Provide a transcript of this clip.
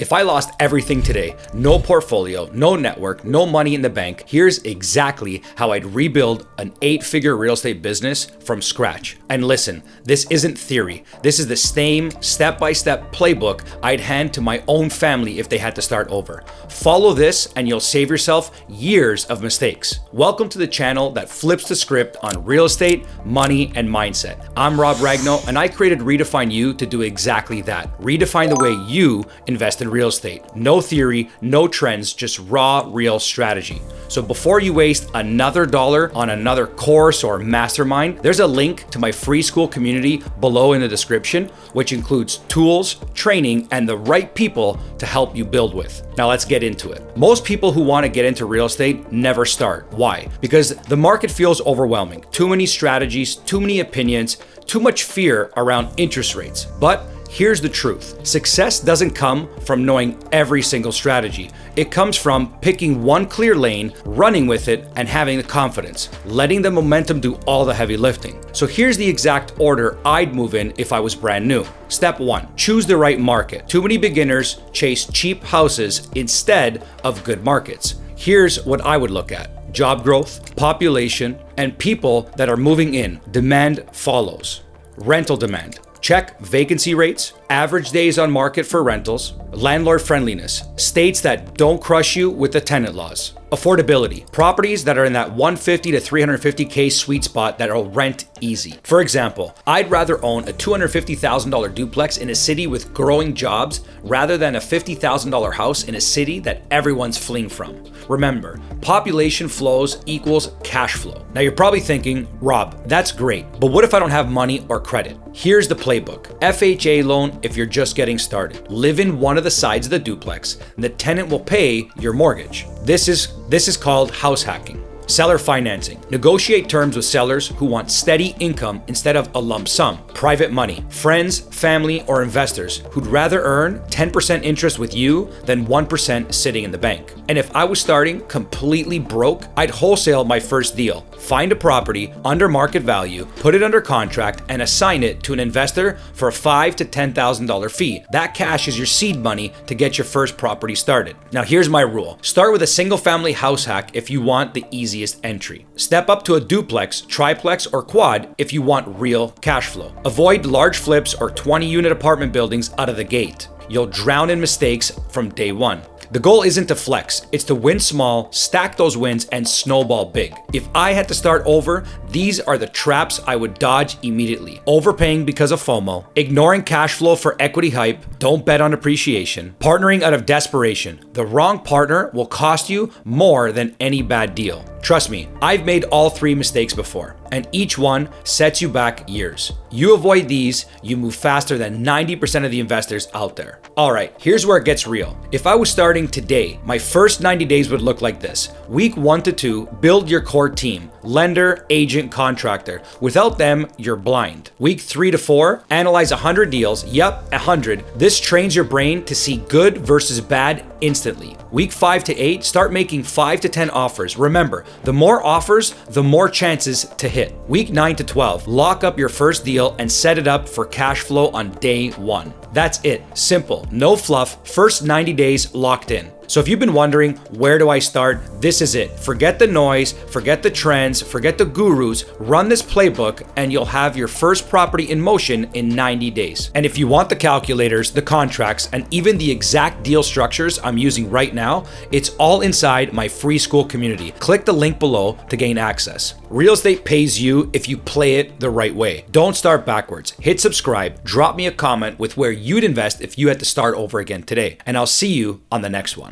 If I lost everything today, no portfolio, no network, no money in the bank, here's exactly how I'd rebuild an 8-figure real estate business from scratch. And listen, this isn't theory. This is the same step-by-step playbook I'd hand to my own family if they had to start over. Follow this and you'll save yourself years of mistakes. Welcome to the channel that flips the script on real estate, money, and mindset. I'm Rob Ragno, and I created Redefine You to do exactly that. Redefine the way you invest in real estate. No theory, no trends, just raw, real strategy. So before you waste another dollar on another course or mastermind, there's a link to my free school community below in the description, which includes tools, training, and the right people to help you build with. Now let's get into it. Most people who want to get into real estate never start. Why? Because the market feels overwhelming. Too many strategies, too many opinions, too much fear around interest rates. But here's the truth. Success doesn't come from knowing every single strategy. It comes from picking one clear lane, running with it, and having the confidence, letting the momentum do all the heavy lifting. So here's the exact order I'd move in if I was brand new. Step 1, choose the right market. Too many beginners chase cheap houses instead of good markets. Here's what I would look at. Job growth, population, and people that are moving in. Demand follows. Rental demand. Check vacancy rates, average days on market for rentals, landlord friendliness, states that don't crush you with the tenant laws. Affordability, properties that are in that 150 to 350K sweet spot that will rent easy. For example, I'd rather own a $250,000 duplex in a city with growing jobs rather than a $50,000 house in a city that everyone's fleeing from. Remember, population flows equals cash flow. Now you're probably thinking, Rob, that's great, but what if I don't have money or credit? Here's the playbook. FHA loan if you're just getting started. Live in one of the sides of the duplex and the tenant will pay your mortgage. This is called house hacking. Seller financing. Negotiate terms with sellers who want steady income instead of a lump sum. Private money. Friends, family, or investors who'd rather earn 10% interest with you than 1% sitting in the bank. And if I was starting completely broke, I'd wholesale my first deal. Find a property under market value, put it under contract, and assign it to an investor for a $5,000 to $10,000 fee. That cash is your seed money to get your first property started. Now here's my rule. Start with a single family house hack if you want the easiest entry. Step up to a duplex, triplex, or quad if you want real cash flow. Avoid large flips or 20-unit apartment buildings out of the gate. You'll drown in mistakes from day one. The goal isn't to flex, it's to win small, stack those wins, and snowball big. If I had to start over, these are the traps I would dodge immediately. Overpaying because of FOMO, ignoring cash flow for equity hype, don't bet on appreciation, partnering out of desperation. The wrong partner will cost you more than any bad deal. Trust me, I've made all 3 mistakes before, and each one sets you back years. You avoid these, you move faster than 90% of the investors out there. All right, here's where it gets real. If I was starting today, my first 90 days would look like this. Week 1 to 2, build your core team, lender, agent, contractor. Without them, you're blind. Week 3 to 4, analyze 100 deals. Yep, 100. This trains your brain to see good versus bad instantly. Week 5 to 8, start making 5 to 10 offers. Remember, the more offers, the more chances to hit. Week 9 to 12, lock up your first deal and set it up for cash flow on day 1. That's it. Simple. No fluff. First 90 days locked in. So if you've been wondering, where do I start? This is it. Forget the noise, forget the trends, forget the gurus, run this playbook and you'll have your first property in motion in 90 days. And if you want the calculators, the contracts, and even the exact deal structures I'm using right now, it's all inside my free school community. Click the link below to gain access. Real estate pays you if you play it the right way. Don't start backwards. Hit subscribe, drop me a comment with where you'd invest if you had to start over again today. And I'll see you on the next one.